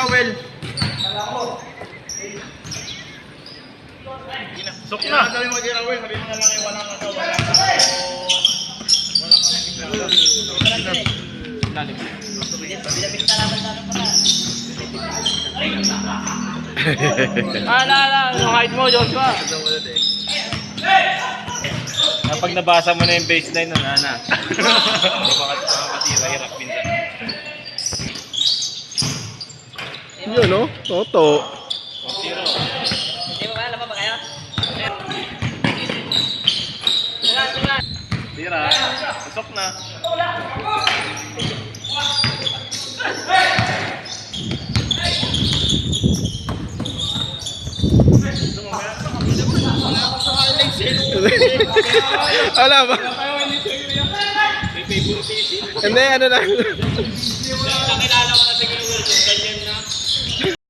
Rowel. Sok na. Sabi mo kay Rowel, sabi mo na lang walang ano, walang Yung height mo, Joshua. Kapag nabasa mo na yung baseline nun, Ana. Makakatira, hirap minsan. Yun, no? Toto. 0. Hindi mo kaya, lama ba kayo? Tira. Pasok na. Wala ba? Hindi, ano lang. Nakilala ko na